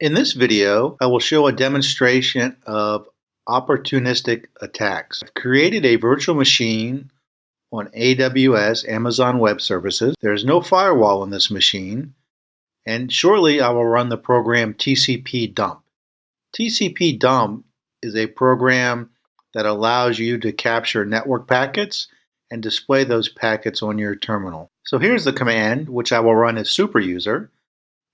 In this video, I will show a demonstration of opportunistic attacks. I've created a virtual machine on AWS, Amazon Web Services. There's no firewall on this machine, and shortly I will run the program TCP dump. TCP dump is a program that allows you to capture network packets and display those packets on your terminal. So here's the command, which I will run as superuser,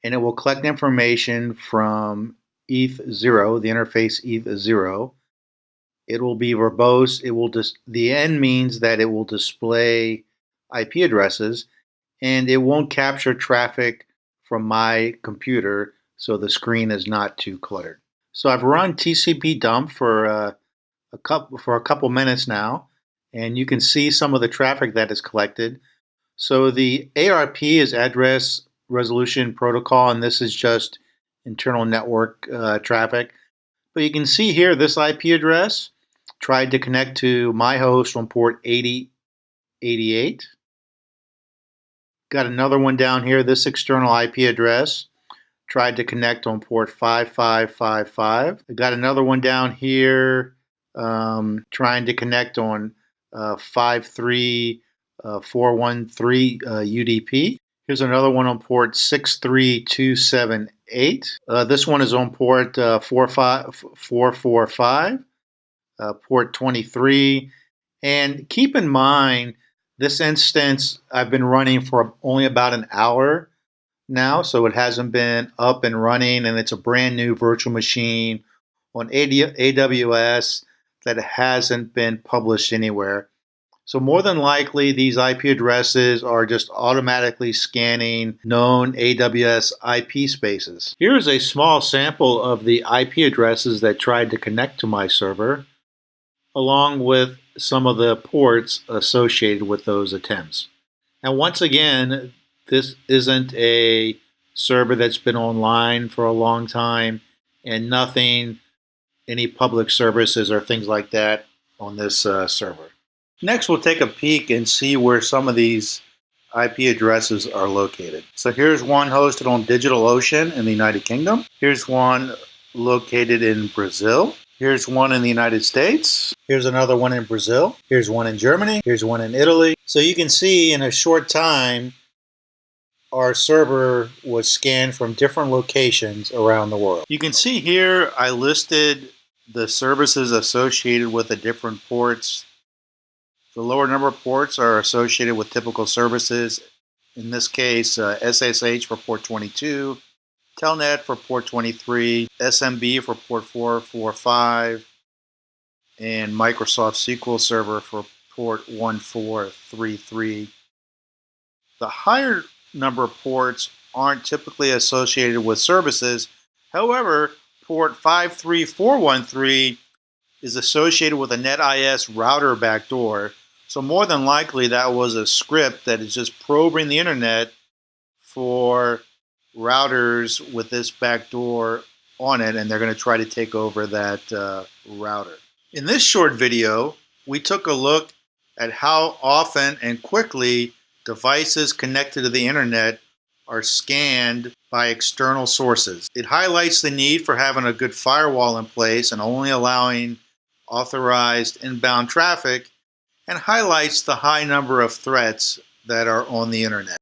and it will collect information from ETH0, the interface ETH0. It will be verbose. The end means that it will display IP addresses, and it won't capture traffic from my computer, so the screen is not too cluttered. So I've run TCP dump for a couple minutes now, and you can see some of the traffic that is collected. So the ARP is address resolution protocol, and this is just internal network traffic. But you can see here this IP address tried to connect to my host on port 8088. Got another one down here, this external IP address tried to connect on port 5555. I got another one down here trying to connect on 53413 UDP. Here's another one on port 63278. This one is on port 445, port 23. And keep in mind, this instance I've been running for only about an hour now, so it hasn't been up and running, and it's a brand new virtual machine on AWS that hasn't been published anywhere. So more than likely, these IP addresses are just automatically scanning known AWS IP spaces. Here is a small sample of the IP addresses that tried to connect to my server, along with some of the ports associated with those attempts. And once again, this isn't a server that's been online for a long time, and any public services or things like that on this server. Next, we'll take a peek and see where some of these IP addresses are located. So here's one hosted on DigitalOcean in the United Kingdom. Here's one located in Brazil. Here's one in the United States. Here's another one in Brazil. Here's one in Germany. Here's one in Italy. So you can see in a short time, our server was scanned from different locations around the world. You can see here I listed the services associated with the different ports. The lower number of ports are associated with typical services. In this case, SSH for port 22, Telnet for port 23, SMB for port 445, and Microsoft SQL Server for port 1433. The higher number of ports aren't typically associated with services. However, port 53413 is associated with a NetIS router backdoor. So more than likely that was a script that is just probing the internet for routers with this backdoor on it, and they're going to try to take over that router. In this short video, we took a look at how often and quickly devices connected to the internet are scanned by external sources. It highlights the need for having a good firewall in place and only allowing authorized inbound traffic, and highlights the high number of threats that are on the internet.